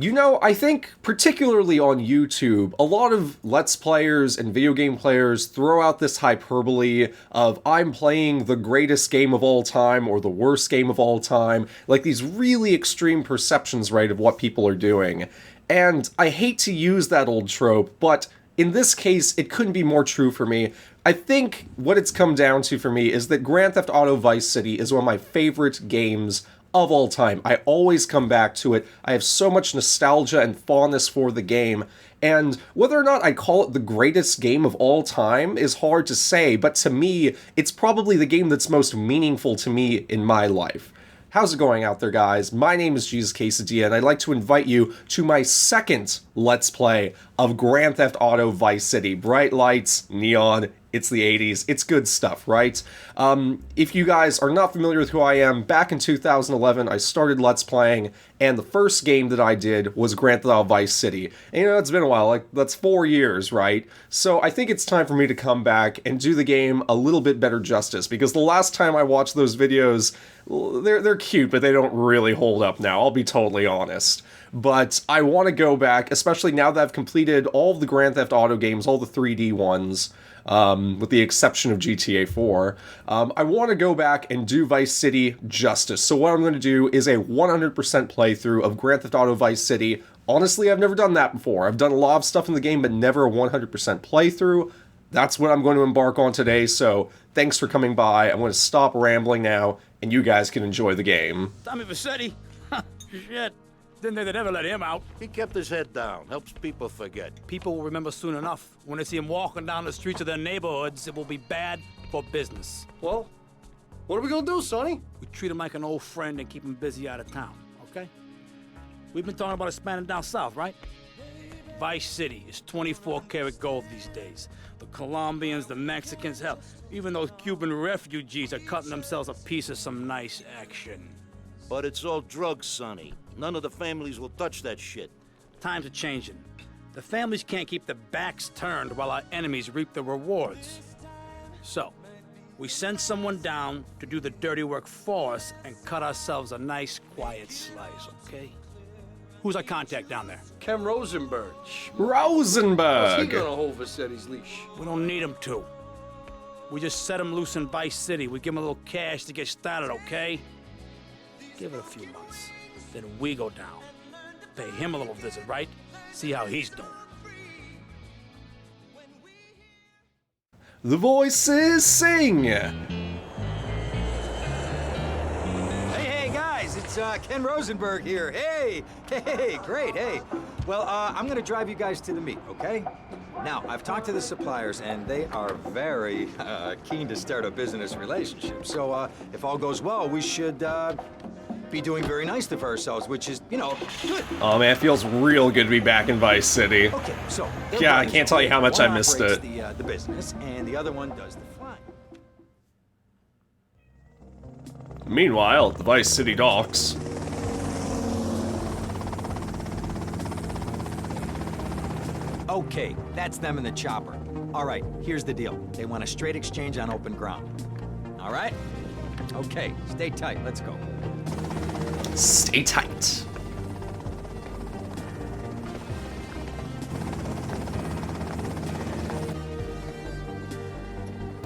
You know, I think particularly on YouTube, a lot of Let's Players and video game players throw out this hyperbole of I'm playing the greatest game of all time or the worst game of all time, like these really extreme perceptions, right, of what people are doing. And I hate to use that old trope, but in this case, it couldn't be more true for me. I think what it's come down to for me is that Grand Theft Auto Vice City is one of my favorite games of all time. I always come back to it. I have so much nostalgia and fondness for the game, and whether or not I call it the greatest game of all time is hard to say, but to me, it's probably the game that's most meaningful to me in my life. How's it going out there, guys? My name is JesusQuesadilla, and I'd like to invite you to my second Let's Play of Grand Theft Auto Vice City. Bright lights, neon, it's the 80s, it's good stuff, right? If you guys are not familiar with who I am, back in 2011, I started Let's Playing, and the first game that I did was Grand Theft Auto Vice City. And you know, it's been a while, like, that's 4 years, right? So I think it's time for me to come back and do the game a little bit better justice, because the last time I watched those videos, they're cute, but they don't really hold up now, I'll be totally honest. But I want to go back, especially now that I've completed all of the Grand Theft Auto games, all the 3D ones, with the exception of GTA 4, I want to go back and do Vice City justice. So what I'm going to do is a 100% playthrough of Grand Theft Auto Vice City. Honestly, I've never done that before. I've done a lot of stuff in the game, but never a 100% playthrough. That's what I'm going to embark on today, so thanks for coming by. I'm going to stop rambling now, and you guys can enjoy the game. Tommy Vassetti? Shit. Didn't think they'd ever let him out. He kept his head down. Helps people forget. People will remember soon enough. When they see him walking down the streets of their neighborhoods, it will be bad for business. Well, what are we gonna do, Sonny? We treat him like an old friend and keep him busy out of town, okay? We've been talking about expanding down south, right? Vice City is 24-karat gold these days. The Colombians, the Mexicans, hell, even those Cuban refugees are cutting themselves a piece of some nice action. But it's all drugs, Sonny. None of the families will touch that shit. Times are changing. The families can't keep their backs turned while our enemies reap the rewards. So, we send someone down to do the dirty work for us and cut ourselves a nice, quiet slice, okay? Who's our contact down there? Ken Rosenberg. Rosenberg! He's gonna hold Vassetti's leash. We don't need him to. We just set him loose in Vice City. We give him a little cash to get started, okay? Give it a few months. Then we go down. Pay him a little visit, right? See how he's doing. The voices sing! Hey, guys, it's Ken Rosenberg here. Hey, great, hey. Well, I'm gonna drive you guys to the meet, okay? Now, I've talked to the suppliers, and they are very keen to start a business relationship. So, if all goes well, we should be doing very nicely for ourselves, which is, you know, good. Oh man, it feels real good to be back in Vice City. Okay, so... Yeah, I can't tell you how much I missed it. The business, and the other one does the flying. Meanwhile, at the Vice City docks. Okay, that's them in the chopper. All right, here's the deal. They want a straight exchange on open ground. All right? Okay, stay tight. Let's go. Stay tight.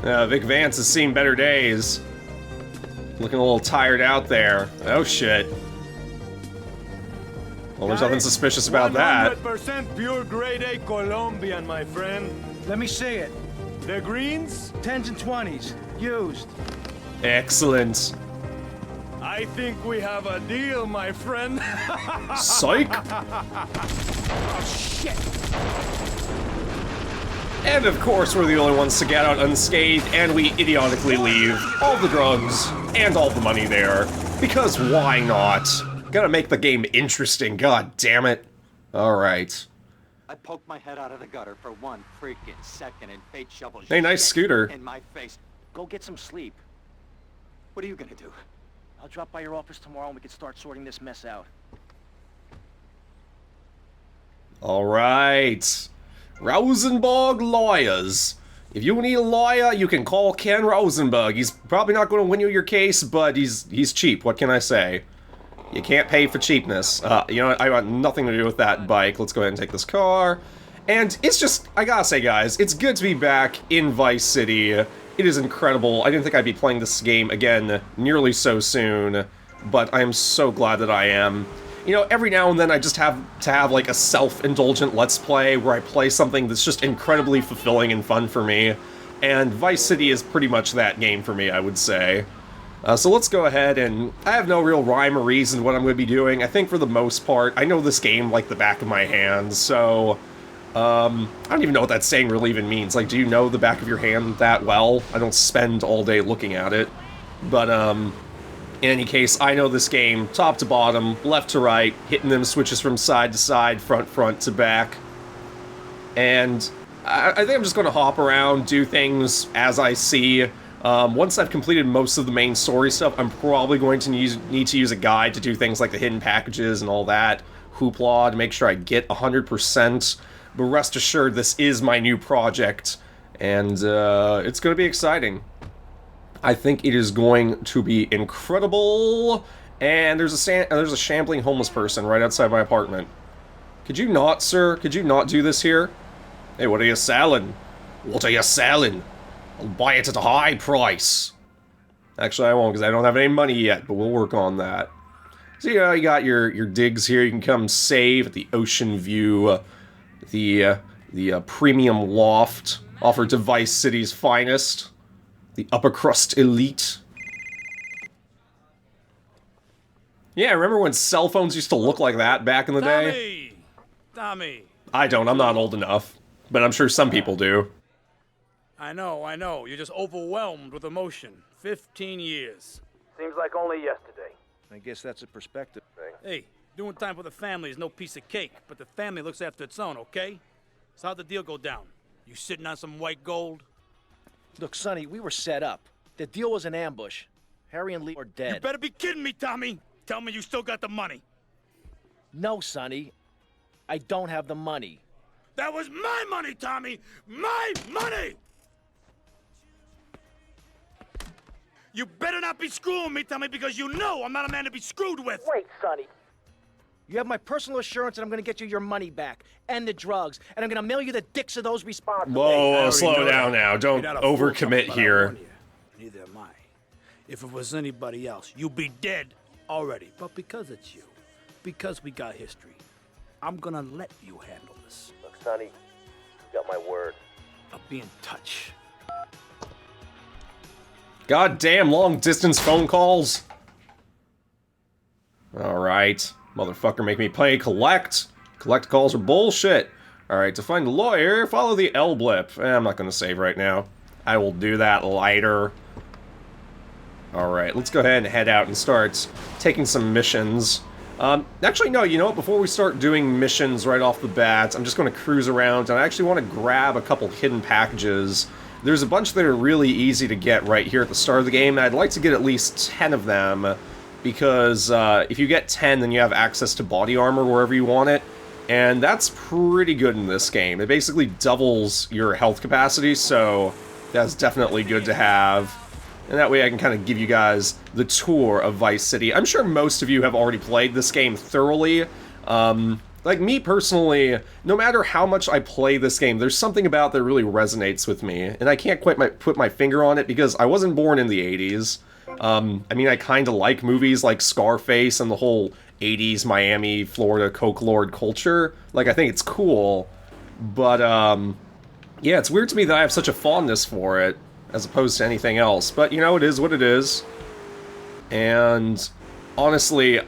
Vic Vance has seen better days. Looking a little tired out there. Oh shit. Well, there's nothing suspicious about that. 100% pure grade A Colombian, my friend. Let me see it. The greens? 10s and 20s. Used. Excellent. I think we have a deal, my friend. Psych! Oh, shit! And of course, we're the only ones to get out unscathed, and we idiotically leave all the drugs and all the money there. Because why not? Gotta make the game interesting, god damn it. Alright. I poked my head out of the gutter for one freaking second and fate shovels Hey, nice scooter. in my face. Go get some sleep. What are you gonna do? I'll drop by your office tomorrow and we can start sorting this mess out. Alright. Rosenberg Lawyers. If you need a lawyer, you can call Ken Rosenberg. He's probably not going to win you your case, but he's cheap, what can I say? You can't pay for cheapness. You know what? I want nothing to do with that bike. Let's go ahead and take this car. And it's just, I gotta say, guys, it's good to be back in Vice City. It is incredible. I didn't think I'd be playing this game again nearly so soon, but I am so glad that I am. You know, every now and then I just have to have, like, a self-indulgent Let's Play where I play something that's just incredibly fulfilling and fun for me. And Vice City is pretty much that game for me, I would say. So let's go ahead, and I have no real rhyme or reason what I'm going to be doing. I think for the most part, I know this game like the back of my hand, so... I don't even know what that saying really even means. Like, do you know the back of your hand that well? I don't spend all day looking at it. But, in any case, I know this game top to bottom, left to right, hitting them switches from side to side, front to back. And I think I'm just going to hop around, do things as I see. Once I've completed most of the main story stuff, I'm probably going to need to use a guide to do things like the hidden packages and all that hoopla to make sure I get 100%. But rest assured, this is my new project, and it's going to be exciting. I think it is going to be incredible. And there's a shambling homeless person right outside my apartment. Could you not, sir? Could you not do this here? Hey, what are you selling? What are you selling? I'll buy it at a high price. Actually, I won't, because I don't have any money yet, but we'll work on that. So, you know, you got your digs here. You can come save at the Ocean View, the premium loft offered to Vice City's finest, the upper crust elite. Yeah, remember when cell phones used to look like that back in the day? Tommy! I don't, I'm not old enough, but I'm sure some people do. I know. You're just overwhelmed with emotion. 15 years. Seems like only yesterday. I guess that's a perspective thing. Hey, doing time for the family is no piece of cake, but the family looks after its own, okay? So how'd the deal go down? You sitting on some white gold? Look, Sonny, we were set up. The deal was an ambush. Harry and Lee are dead. You better be kidding me, Tommy! Tell me you still got the money. No, Sonny. I don't have the money. That was my money, Tommy! My money! You better not be screwing me, Tommy, because you know I'm not a man to be screwed with! Wait, Sonny. You have my personal assurance that I'm going to get you your money back, and the drugs, and I'm going to mail you the dicks of those responsible. Whoa, slow down now. Don't overcommit here. Neither am I. If it was anybody else, you'd be dead already. But because it's you, because we got history, I'm gonna let you handle this. Look, Sonny, you got my word. I'll be in touch. Goddamn long distance phone calls. Alright. Motherfucker make me pay collect. Collect calls are bullshit. Alright, to find a lawyer, follow the L blip. I'm not gonna save right now. I will do that later. Alright, let's go ahead and head out and start taking some missions. Actually, no, you know what? Before we start doing missions right off the bat, I'm just going to cruise around, and I actually want to grab a couple hidden packages. There's a bunch that are really easy to get right here at the start of the game, and I'd like to get at least 10 of them, because if you get 10, then you have access to body armor wherever you want it, and that's pretty good in this game. It basically doubles your health capacity, so that's definitely good to have. And that way I can kind of give you guys the tour of Vice City. I'm sure most of you have already played this game thoroughly. Like me personally, no matter how much I play this game, there's something about that really resonates with me. And I can't quite put my finger on it because I wasn't born in the 80s. I mean, I kind of like movies like Scarface and the whole 80s Miami, Florida, Coke Lord culture. Like, I think it's cool. But, yeah, it's weird to me that I have such a fondness for it, as opposed to anything else. But, you know, it is what it is. And, honestly,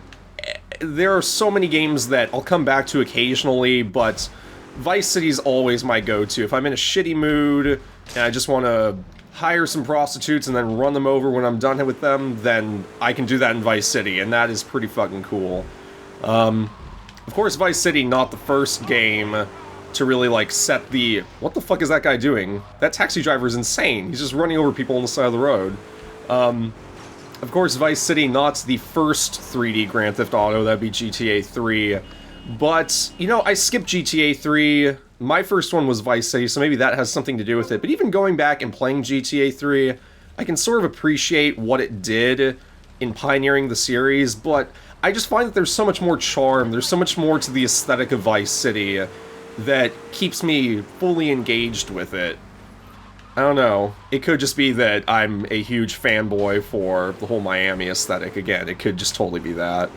there are so many games that I'll come back to occasionally, but Vice City's always my go-to. If I'm in a shitty mood, and I just want to hire some prostitutes and then run them over when I'm done with them, then I can do that in Vice City, and that is pretty fucking cool. Of course, Vice City, not the first game to really, like, set the... What the fuck is that guy doing? That taxi driver is insane. He's just running over people on the side of the road. Of course, Vice City, not the first 3D Grand Theft Auto, that'd be GTA 3. But, you know, I skipped GTA 3. My first one was Vice City, so maybe that has something to do with it. But even going back and playing GTA 3, I can sort of appreciate what it did in pioneering the series, but I just find that there's so much more charm, there's so much more to the aesthetic of Vice City that keeps me fully engaged with it. I don't know. It could just be that I'm a huge fanboy for the whole Miami aesthetic. Again, it could just totally be that.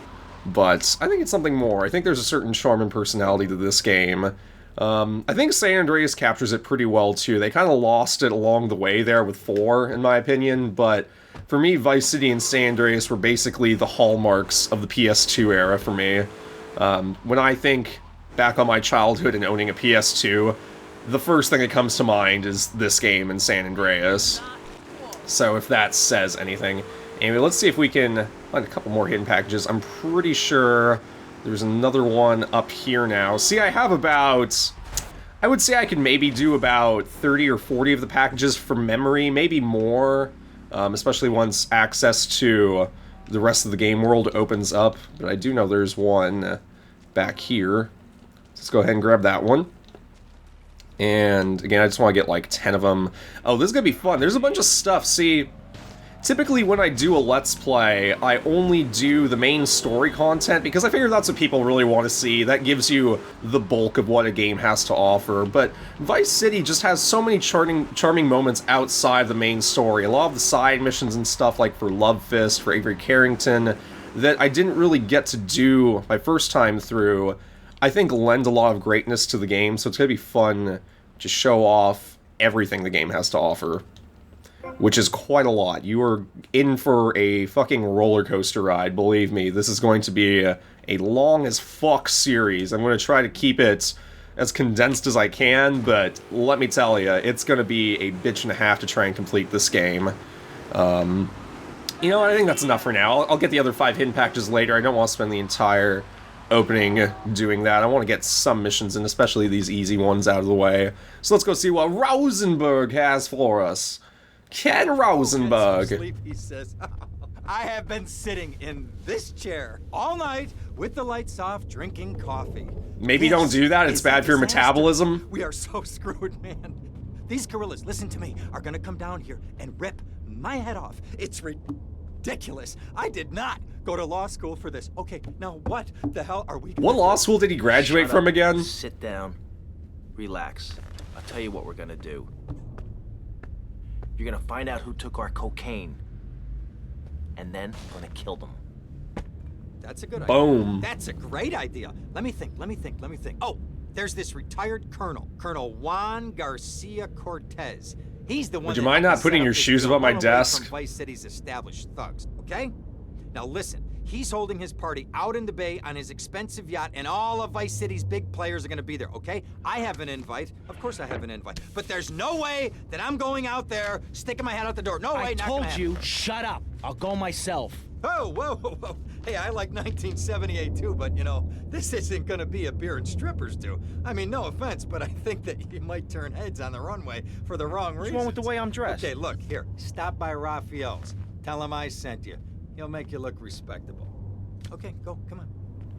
But I think it's something more. I think there's a certain charm and personality to this game. I think San Andreas captures it pretty well, too. They kind of lost it along the way there with 4, in my opinion, but for me, Vice City and San Andreas were basically the hallmarks of the PS2 era for me. When I think back on my childhood and owning a PS2, the first thing that comes to mind is this game and San Andreas. So if that says anything. Anyway, let's see if we can find a couple more hidden packages. I'm pretty sure there's another one up here now. See, I have about... I would say I could maybe do about 30 or 40 of the packages from memory, maybe more, especially once access to the rest of the game world opens up. But I do know there's one back here. Let's go ahead and grab that one. And again, I just want to get like 10 of them. Oh, this is going to be fun. There's a bunch of stuff. See, typically when I do a Let's Play, I only do the main story content because I figure that's what people really want to see. That gives you the bulk of what a game has to offer. But Vice City just has so many charming moments outside the main story. A lot of the side missions and stuff, like for Love Fist, for Avery Carrington, that I didn't really get to do my first time through, I think lend a lot of greatness to the game, so it's going to be fun to show off everything the game has to offer. Which is quite a lot. You are in for a fucking roller coaster ride, believe me. This is going to be a long as fuck series. I'm going to try to keep it as condensed as I can, but let me tell you, it's going to be a bitch and a half to try and complete this game. You know, I think that's enough for now. I'll get the other 5 hidden packages later. I don't want to spend the entire opening doing that. I want to get some missions in, especially these easy ones, out of the way. So let's go see what Rosenberg has for us. Ken Rosenberg. Sleep, he says. I have been sitting in this chair all night with the lights off, drinking coffee. Maybe don't do that. It's bad for your metabolism. We are so screwed, man. These gorillas, listen to me, are gonna come down here and rip my head off. It's ridiculous. I did not go to law school for this. Okay, now what the hell are we gonna What do? law school did he graduate from again? Sit down. Relax. I'll tell you what we're gonna do. You're gonna find out who took our cocaine. And then we're gonna kill them. That's a good idea. Boom. That's a great idea. Let me think. Oh, there's this retired colonel, Colonel Juan Garcia Cortez. He's the one. Would you that mind helped not me putting set up your this shoes deal above my all away desk? From Vice City's established thugs, okay? Now listen, he's holding his party out in the bay on his expensive yacht, and all of Vice City's big players are gonna be there, okay? I have an invite. Of course I have an invite. But there's no way that I'm going out there sticking my head out the door. No way, I not gonna told happen. you, shut up. I'll go myself. Oh, whoa. Hey, I like 1978 too, but you know, this isn't gonna be a beer and strippers do. I mean, no offense, but I think that you might turn heads on the runway for the wrong reasons. What's wrong with the way I'm dressed? Okay, look, here, stop by Raphael's. Tell him I sent you. He'll make you look respectable. Okay, go, come on.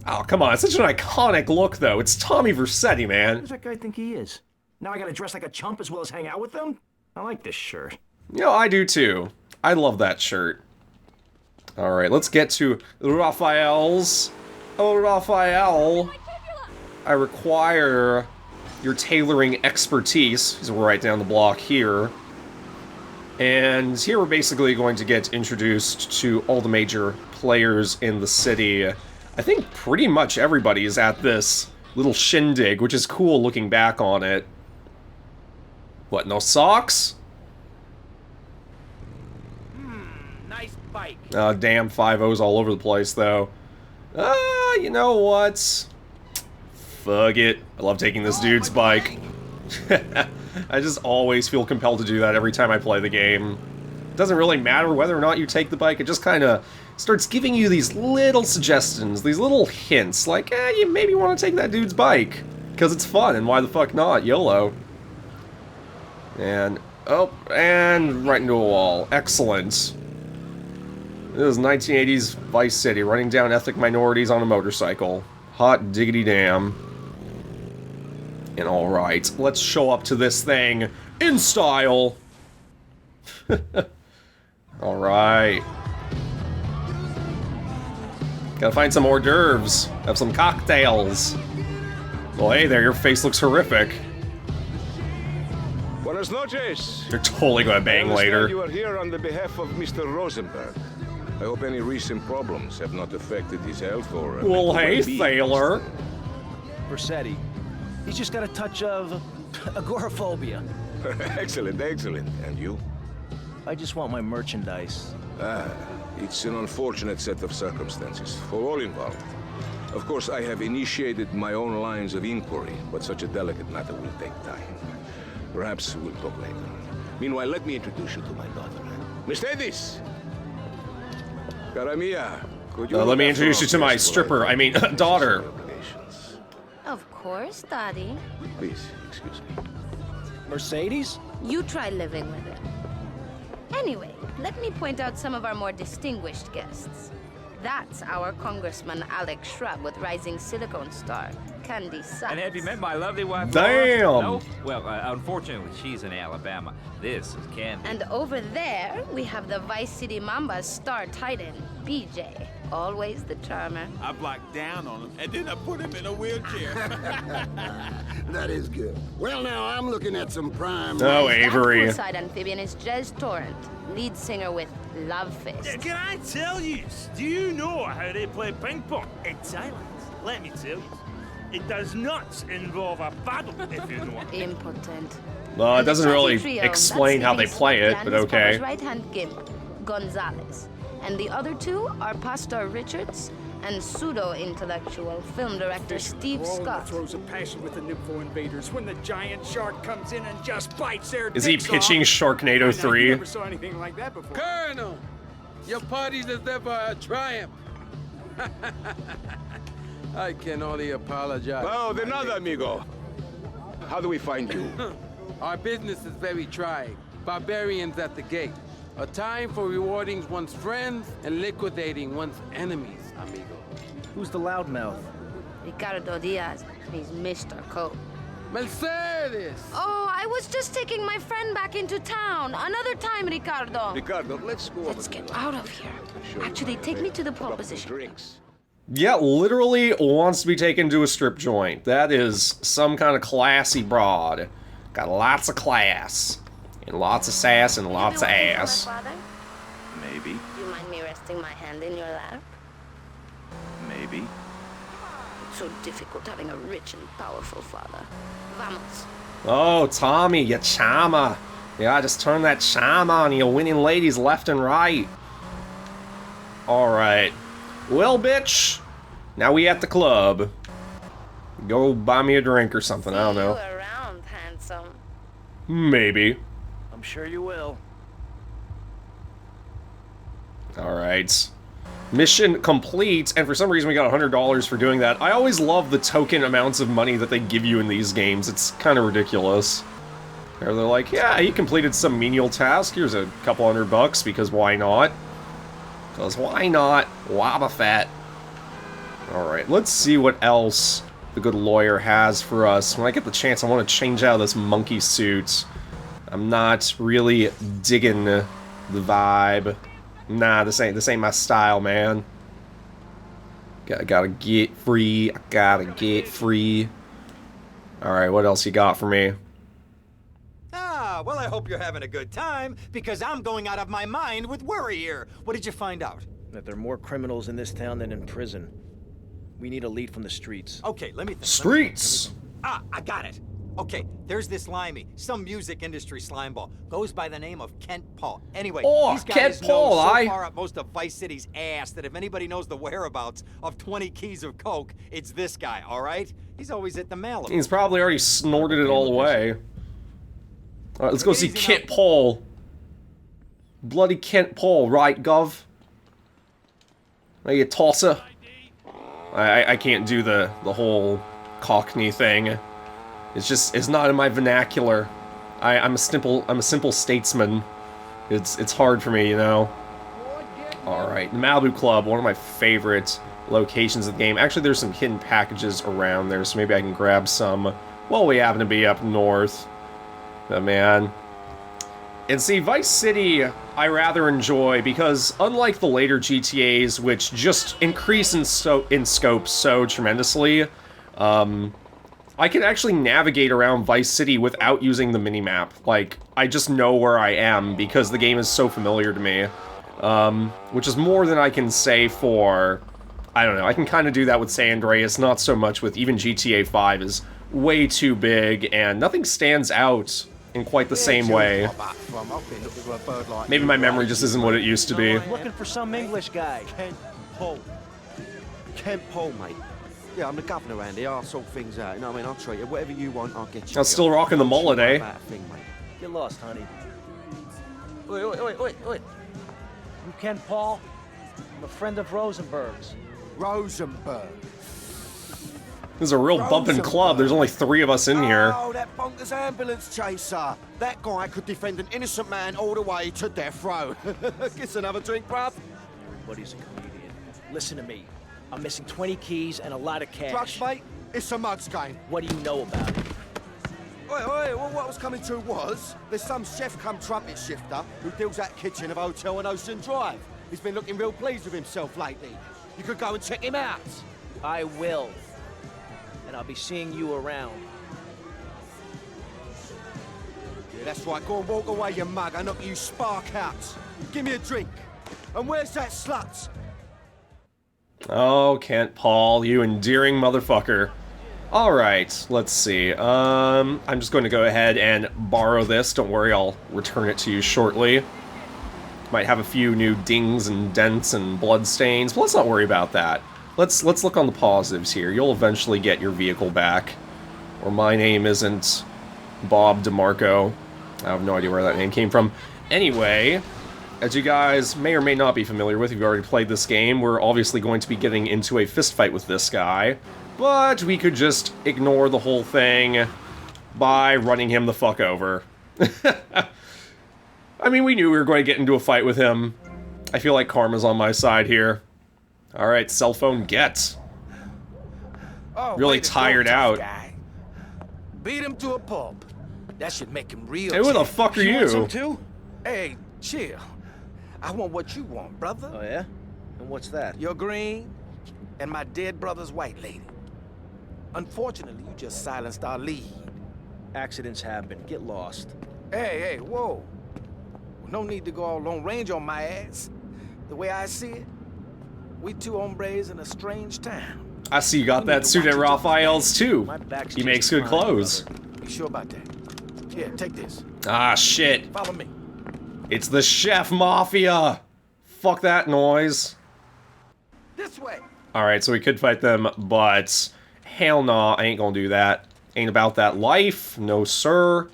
Oh, come on. It's such an iconic look, though. It's Tommy Vercetti, man. Who does that guy think he is? Now I gotta dress like a chump as well as hang out with them? I like this shirt. You know, I do, too. I love that shirt. Alright, let's get to Raphael's. Oh, Raphael. I require your tailoring expertise. He's right down the block here. And here we're basically going to get introduced to all the major players in the city. I think pretty much everybody is at this little shindig, which is cool looking back on it. What, no socks? Nice bike. Damn 5-0s all over the place, though. You know what? Fuck it. I love taking this dude's bike. I just always feel compelled to do that every time I play the game. It doesn't really matter whether or not you take the bike, it just kind of starts giving you these little suggestions, these little hints, like, you maybe want to take that dude's bike, because it's fun, and why the fuck not? YOLO. And, and right into a wall. Excellent. This is 1980s Vice City, running down ethnic minorities on a motorcycle. Hot diggity damn. And alright, let's show up to this thing in style. Alright. Gotta find some hors d'oeuvres. Have some cocktails. Well, hey there, your face looks horrific. Buenas noches. You're totally gonna bang I understand later. you are here on the behalf of Mr. Rosenberg. I hope any recent problems have not affected his health or... Well, mental hey, well-being, sailor. Versetti. He's just got a touch of agoraphobia. Excellent, excellent. And you? I just want my merchandise. It's an unfortunate set of circumstances for all involved. Of course, I have initiated my own lines of inquiry, but such a delicate matter will take time. Perhaps we'll talk later. Meanwhile, let me introduce you to my daughter. Miss Edis! Cara mia, could you Let me look introduce after you to our my guests stripper, while I mean, daughter. obligations? Of course, Daddy. Please, excuse me. Mercedes? You try living with it. Anyway, let me point out some of our more distinguished guests. That's our Congressman Alex Shrub with Rising Silicone Star, Candy Sykes. And have you met my lovely wife? Damn. Laura? No? Well, unfortunately, she's in Alabama. This is Candy. And over there, we have the Vice City Mamba's star titan, BJ. Always the charmer. I blocked down on him, and then I put him in a wheelchair. That is good. Well, now I'm looking at some prime... Oh, Avery. That poolside amphibian is Jez Torrent, lead singer with Love Fist. Can I tell you? Do you know how they play ping pong? It's silent. Let me tell you. It does not involve a paddle, if you know what. Impotent. Well, it And the doesn't really Chatty Trio, explain that's how they Sleeping play it, Snake but and his okay. Papa's right-hand gimp, Gonzalez. And the other two are Pastor Richards and pseudo-intellectual film director Steve Scott. Throws a passion with the nympho invaders when the giant shark comes in and just bites their Is he dicks pitching off. Sharknado I 3? never saw anything like that before. Colonel, your party deserve a triumph. I can only apologize. Oh, de nada, amigo. How do we find you? Our business is very trying. Barbarians at the gate. A time for rewarding one's friends and liquidating one's enemies, amigo. Who's the loudmouth? Ricardo Diaz. He's Mr. Cope. Mercedes! Oh, I was just taking my friend back into town. Another time, Ricardo. Ricardo, let's go Let's get out of here. Actually, take me to the pole position. Drinks. Yeah, literally wants to be taken to a strip joint. That is some kind of classy broad. Got lots of class. And lots of sass and lots of ass. Maybe. Do you mind me resting my hand in your lap? Maybe. It's so difficult having a rich and powerful father. Vamos. Oh, Tommy, you chama. Yeah, just turn that chama on. You're winning ladies left and right. Alright. Well, bitch. Now we at the club. Go buy me a drink or something. I don't know. See you around, handsome. Maybe. I'm sure you will. Alright. Mission complete, and for some reason we got $100 for doing that. I always love the token amounts of money that they give you in these games. It's kind of ridiculous. Or they're like, yeah, he completed some menial task. Here's a couple $100 because why not? Because why not? Wabba fat. Alright, let's see what else the good lawyer has for us. When I get the chance, I want to change out of this monkey suit. I'm not really digging the vibe. Nah, this ain't my style, man. Gotta get free. I gotta get free. Alright, what else you got for me? Ah, well, I hope you're having a good time, because I'm going out of my mind with worry here. What did you find out? That there are more criminals in this town than in prison. We need a lead from the streets. Okay, let me think. Streets! Ah, I got it. Okay, there's this limey, some music industry slimeball. Goes by the name of Kent Paul. Anyway, Oh, these guys Kent know Paul, so aye. far up most of Vice City's ass that if anybody knows the whereabouts of 20 keys of coke, it's this guy, all right? He's always at the Malibu. He's probably already snorted it all away. Alright, let's go see Kent Paul. Bloody Kent Paul, right, Gov? Are you tosser? I can't do the whole Cockney thing. It's not in my vernacular. I'm a simple statesman. It's hard for me, you know. All right, the Malibu Club, one of my favorite locations of the game. Actually, there's some hidden packages around there, so maybe I can grab some while we happen to be up north. But man, And see, Vice City I rather enjoy because unlike the later GTAs, which just increase in scope so tremendously, I can actually navigate around Vice City without using the minimap. Like, I just know where I am because the game is so familiar to me. Which is more than I can say for... I don't know, I can kind of do that with San Andreas, not so much with even GTA 5 is way too big, and nothing stands out in quite the same way. Maybe my memory just isn't what it used to be. Looking for some English guy. Kent Paul. Kent Paul, mate. Yeah, I'm the governor around here. I'll sort things out. You know what I mean? I'll treat you. Whatever you want, I'll get you. I'm still rocking the mullet, eh? Get lost, honey. Wait. You Ken Paul? I'm a friend of Rosenberg's. Rosenberg. This is a real bumpin' club. There's only 3 of us in here. Oh, that bonkers ambulance chaser. That guy could defend an innocent man all the way to death row. Get another drink, bruv. Everybody's a comedian. Listen to me. I'm missing 20 keys and a lot of cash. Drugs, mate? It's a mug's game. What do you know about it? Wait, well, what I was coming to was, there's some chef come trumpet shifter who deals at kitchen of a hotel on Ocean Drive. He's been looking real pleased with himself lately. You could go and check him out. I will. And I'll be seeing you around. Yeah, that's right. Go and walk away, you mug. I knock you spark out. Give me a drink. And where's that slut? Oh, Kent Paul, you endearing motherfucker. Alright, let's see. I'm just going to go ahead and borrow this. Don't worry, I'll return it to you shortly. Might have a few new dings and dents and blood stains, but let's not worry about that. Let's look on the positives here. You'll eventually get your vehicle back. Or my name isn't Bob DeMarco. I have no idea where that name came from. Anyway, as you guys may or may not be familiar with, if you've already played this game, we're obviously going to be getting into a fist fight with this guy. But we could just ignore the whole thing by running him the fuck over. I mean, we knew we were going to get into a fight with him. I feel like karma's on my side here. Alright, cell phone get. Oh, really tired out. Guy. Beat him to a pulp. That should make him real. Hey, who the fuck are you? Want some too? Hey, chill. I want what you want, brother. Oh, yeah? And what's that? Your green and my dead brother's white lady. Unfortunately, you just silenced our lead. Accidents happen. Get lost. Hey, whoa. No need to go all Lone Ranger on my ass. The way I see it, we two hombres in a strange town. I see you got that suit at Raphael's too. He makes good clothes. You sure about that? Here, take this. Ah, shit. Follow me. It's the Chef Mafia. Fuck that noise. This way. Alright, so we could fight them, but hell nah, I ain't gonna do that. Ain't about that life, no sir.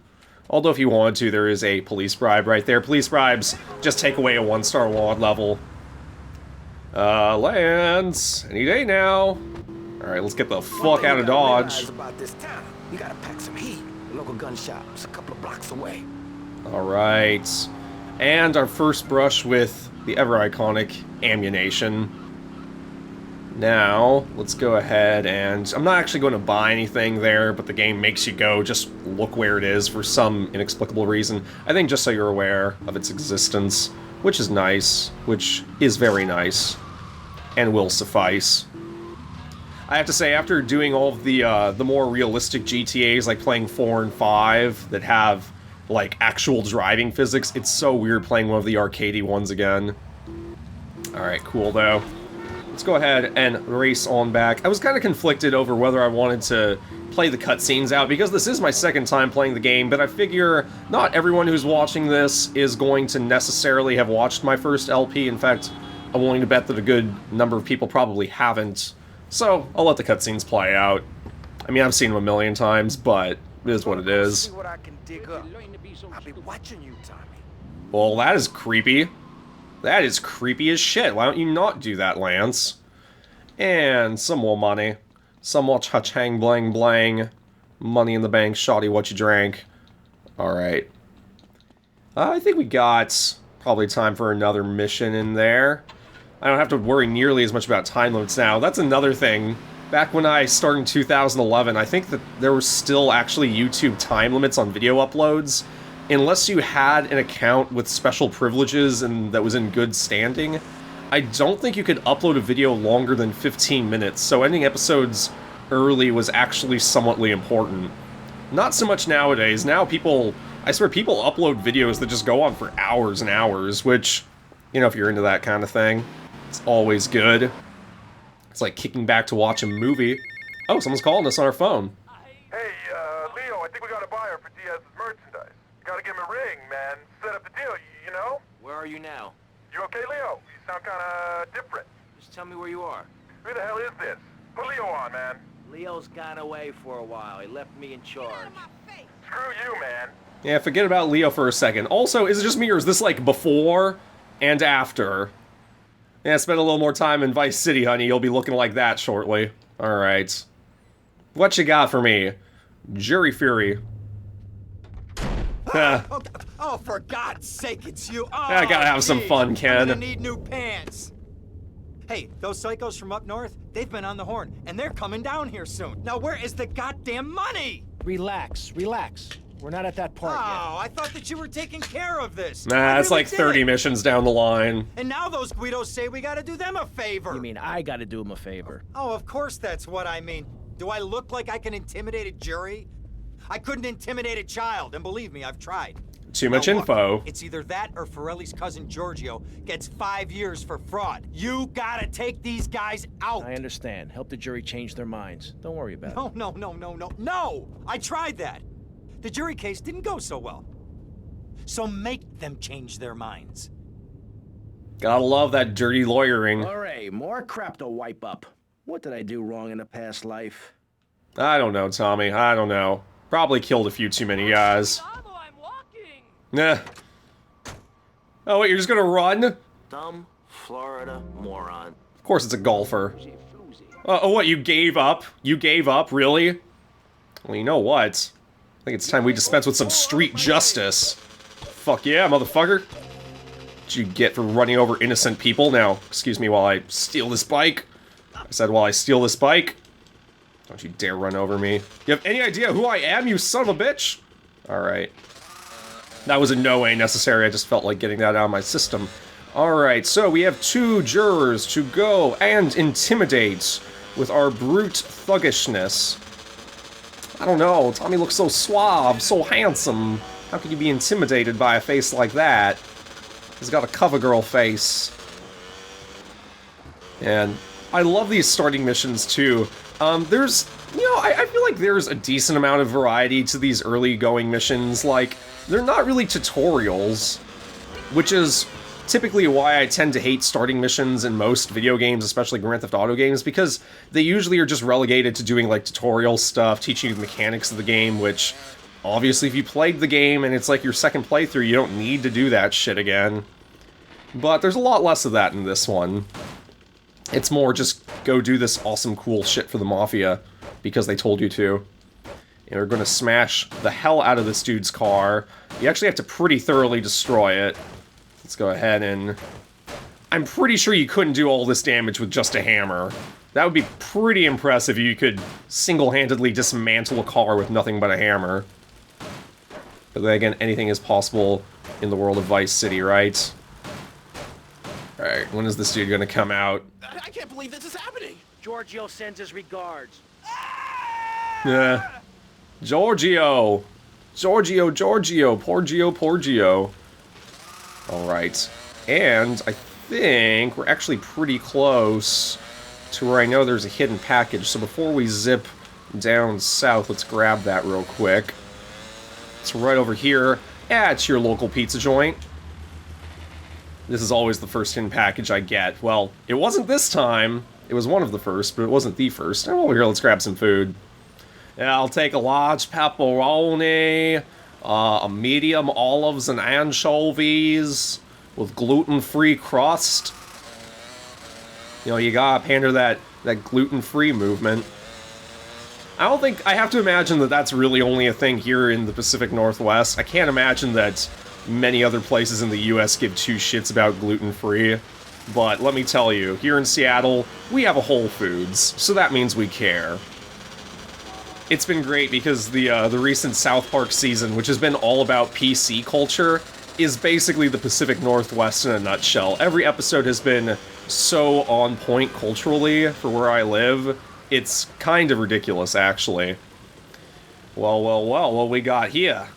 Although if you wanted to, there is a police bribe right there. Police bribes just take away a 1-star WAD level. Lands. Any day now. Alright, let's get the fuck out of Dodge. About this town. You gotta pack some heat. The local gun shop's a couple of blocks away. Alright. And our first brush with the ever-iconic ammunition. Now, let's go ahead and... I'm not actually going to buy anything there, but the game makes you go just look where it is for some inexplicable reason. I think just so you're aware of its existence, which is nice, which is very nice, and will suffice. I have to say, after doing all of the more realistic GTAs, like playing 4 and 5, that have, like, actual driving physics, it's so weird playing one of the arcadey ones again. Alright, cool, though. Let's go ahead and race on back. I was kind of conflicted over whether I wanted to play the cutscenes out, because this is my second time playing the game, but I figure not everyone who's watching this is going to necessarily have watched my first LP. In fact, I'm willing to bet that a good number of people probably haven't. So, I'll let the cutscenes play out. I mean, I've seen them a million times, but it is what it is. See what I can dig up. I'll be watching you, Tommy. Well, that is creepy. That is creepy as shit. Why don't you not do that, Lance? And some more money. Some more cha-chang blang blang. Money in the bank, shoddy what you drank. Alright. I think we got probably time for another mission in there. I don't have to worry nearly as much about time limits now. That's another thing. Back when I started in 2011, I think that there were still actually YouTube time limits on video uploads. unless you had an account with special privileges and that was in good standing, I don't think you could upload a video longer than 15 minutes, so ending episodes early was actually somewhatly important. Not so much nowadays. Now I swear people upload videos that just go on for hours and hours, which, you know, if you're into that kind of thing, it's always good. It's like kicking back to watch a movie. Oh, someone's calling us on our phone. Hey, Leo, I think we got a buyer for Diaz's merchandise. You gotta give him a ring, man. Set up the deal, you know? Where are you now? You okay, Leo? You sound kinda different. Just tell me where you are. Who the hell is this? Put Leo on, man. Leo's gone away for a while. He left me in charge. Screw you, man. Yeah, forget about Leo for a second. Also, is it just me or is this like before and after? Yeah, spend a little more time in Vice City, honey. You'll be looking like that shortly. Alright. What you got for me? Jury Fury. Oh, for God's sake, it's you. Oh, I gotta have some fun, Ken. I'm gonna need new pants. Hey, those psychos from up north, they've been on the horn, and they're coming down here soon. Now, where is the goddamn money? Relax, relax. We're not at that part yet. Oh, I thought that you were taking care of this. Nah, it's really like 30 missions down the line. And now those Guidos say we gotta do them a favor. You mean I gotta do him a favor? Oh, of course that's what I mean. Do I look like I can intimidate a jury? I couldn't intimidate a child, and believe me, I've tried. Too much Now, look, info. it's either that or Forelli's cousin Giorgio gets 5 years for fraud. You gotta take these guys out. I understand. Help the jury change their minds. Don't worry about it. No! I tried that. The jury case didn't go so well. So make them change their minds. Gotta love that dirty lawyering. All right, more crap to wipe up. What did I do wrong in a past life? I don't know, Tommy. I don't know. Probably killed a few too many guys. Nah. Oh, wait, you're just gonna run? Dumb Florida moron. Of course it's a golfer. Oh, what, you gave up? You gave up, really? Well, you know what? I think it's time we dispense with some street justice. Fuck yeah, motherfucker. What'd you get for running over innocent people? Now, excuse me while I steal this bike. I said while I steal this bike. Don't you dare run over me. You have any idea who I am, you son of a bitch? Alright. That was in no way necessary, I just felt like getting that out of my system. Alright, so we have 2 jurors to go and intimidate with our brute thuggishness. I don't know, Tommy looks so suave, so handsome. How could you be intimidated by a face like that? He's got a cover girl face. And I love these starting missions too. There's, you know, I feel like there's a decent amount of variety to these early going missions. Like, they're not really tutorials, which is typically why I tend to hate starting missions in most video games, especially Grand Theft Auto games, because they usually are just relegated to doing like tutorial stuff, teaching you the mechanics of the game, which obviously if you played the game and it's like your second playthrough, you don't need to do that shit again. But there's a lot less of that in this one. It's more just go do this awesome cool shit for the Mafia because they told you to. And we're gonna smash the hell out of this dude's car. You actually have to pretty thoroughly destroy it. Let's go ahead and... I'm pretty sure you couldn't do all this damage with just a hammer. That would be pretty impressive if you could single-handedly dismantle a car with nothing but a hammer. But then again, anything is possible in the world of Vice City, right? Alright, when is this dude gonna come out? I can't believe this is happening. Giorgio sends his regards. Yeah. Giorgio! Giorgio! Porgio. Alright. And I think we're actually pretty close to where I know there's a hidden package. So before we zip down south, let's grab that real quick. It's right over here at your local pizza joint. This is always the first hidden package I get. Well, it wasn't this time. It was one of the first, but it wasn't the first. Oh, over here, let's grab some food. Yeah, I'll take a large pepperoni, a medium olives and anchovies with gluten-free crust. You know, you gotta pander that gluten-free movement. I don't think... I have to imagine that that's really only a thing here in the Pacific Northwest. I can't imagine that many other places in the US give two shits about gluten-free. But let me tell you, here in Seattle, we have a Whole Foods, so that means we care. it's been great because the recent South Park season, which has been all about PC culture, is basically the Pacific Northwest in a nutshell. Every episode has been so on point culturally for where I live. It's kind of ridiculous, actually. Well, what we got here?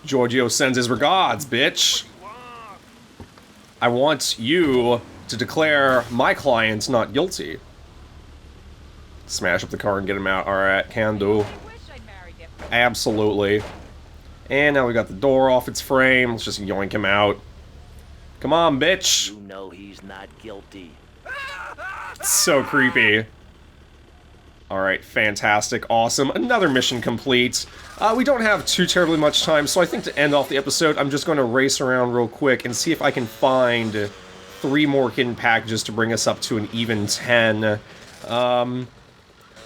Giorgio sends his regards, bitch. I want you to declare my client not guilty. Smash up the car and get him out. Alright, can do. Absolutely. And now we got the door off its frame. Let's just yoink him out. Come on, bitch. You know he's not guilty. It's so creepy. Alright, fantastic, awesome. Another mission complete. We don't have too terribly much time, so I think to end off the episode, I'm just going to race around real quick and see if I can find 3 more hidden packages to bring us up to an even 10.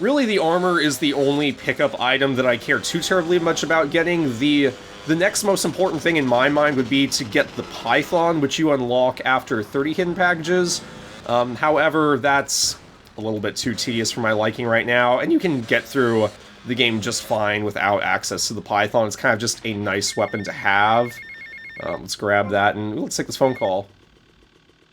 Really, the armor is the only pickup item that I care too terribly much about getting. The next most important thing in my mind would be to get the Python, which you unlock after 30 hidden packages. However, that's a little bit too tedious for my liking right now, and you can get through the game just fine without access to the Python. It's kind of just a nice weapon to have. Let's grab that, and let's take this phone call.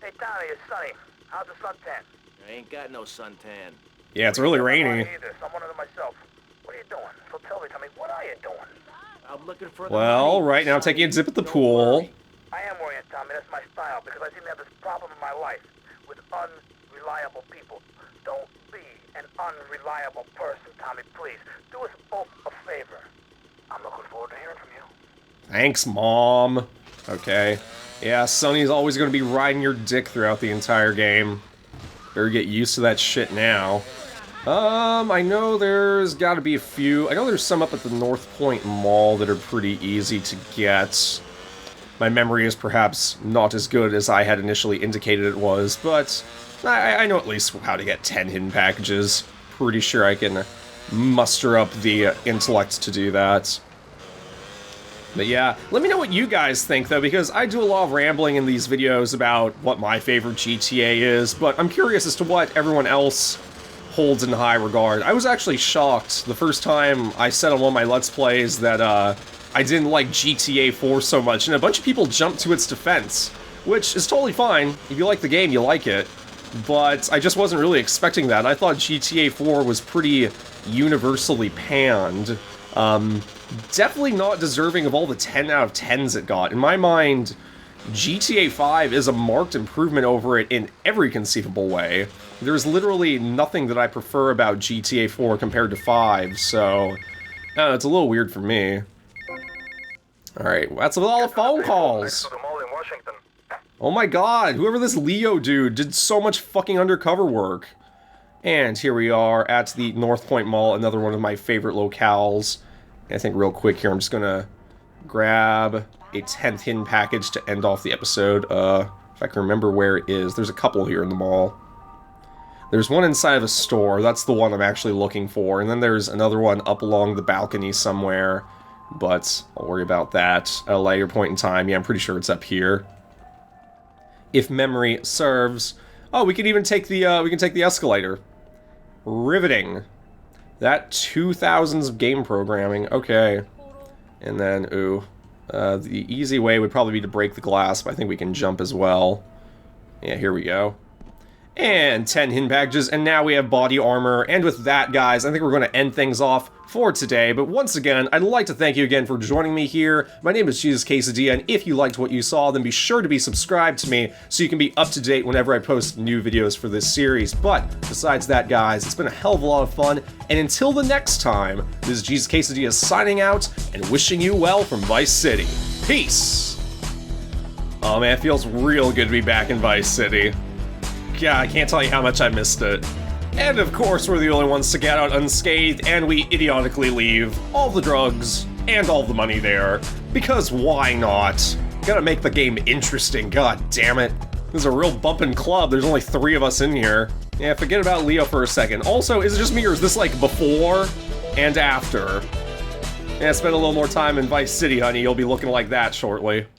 Hey, Tommy, it's Sonny. How's the suntan? I ain't got no suntan. Yeah, it's really rainy. Someone of myself. What are you doing? So tell me, Tommy, what are you doing? I'm looking for. Well, right now I'm taking a dip at the pool. I am worrying, Tommy. That's my style because I seem to have this problem in my life with unreliable people. Don't be an unreliable person, Tommy, please. Do us both a favor. I'm looking forward to hearing from you. Thanks, Mom. Okay. Yeah, Sonny's always going to be riding your dick throughout the entire game. Better get used to that shit now. I know there's got to be a few. I know there's some up at the North Point Mall that are pretty easy to get. My memory is perhaps not as good as I had initially indicated it was, but I know at least how to get 10 hidden packages. Pretty sure I can muster up the intellect to do that. But yeah, let me know what you guys think, though, because I do a lot of rambling in these videos about what my favorite GTA is, but I'm curious as to what everyone else holds in high regard. I was actually shocked the first time I said on one of my Let's Plays that I didn't like GTA 4 so much, and a bunch of people jumped to its defense, which is totally fine. If you like the game, you like it. But I just wasn't really expecting that. I thought GTA 4 was pretty universally panned. Definitely not deserving of all the 10 out of 10s it got. In my mind, GTA 5 is a marked improvement over it in every conceivable way. There's literally nothing that I prefer about GTA 4 compared to 5, so it's a little weird for me. Alright, that's with all the phone calls. Oh my god, whoever this Leo dude did so much fucking undercover work. And here we are at the North Point Mall, another one of my favorite locales. I think real quick here, I'm just gonna grab a 10th hidden package to end off the episode. If I can remember where it is. There's a couple here in the mall. There's one inside of a store. That's the one I'm actually looking for. And then there's another one up along the balcony somewhere. But I'll worry about that at a later point in time. Yeah, I'm pretty sure it's up here. If memory serves. Oh, we can even take the escalator. Riveting. That 2000s of game programming. Okay. And then, the easy way would probably be to break the glass, but I think we can jump as well. Yeah, here we go. And 10 hidden packages, and now we have body armor. And with that, guys, I think we're going to end things off for today. But once again, I'd like to thank you again for joining me here. My name is JesusQuesadilla, and if you liked what you saw, then be sure to be subscribed to me so you can be up to date whenever I post new videos for this series. But besides that, guys, it's been a hell of a lot of fun. And until the next time, this is JesusQuesadilla signing out and wishing you well from Vice City. Peace! Oh man, it feels real good to be back in Vice City. God, I can't tell you how much I missed it. And of course, we're the only ones to get out unscathed, and we idiotically leave all the drugs and all the money there. Because why not? Gotta make the game interesting, god damn it. This is a real bumpin' club, there's only 3 of us in here. Yeah, forget about Leo for a second. Also, is it just me or is this like before and after? Yeah, spend a little more time in Vice City, honey, you'll be looking like that shortly.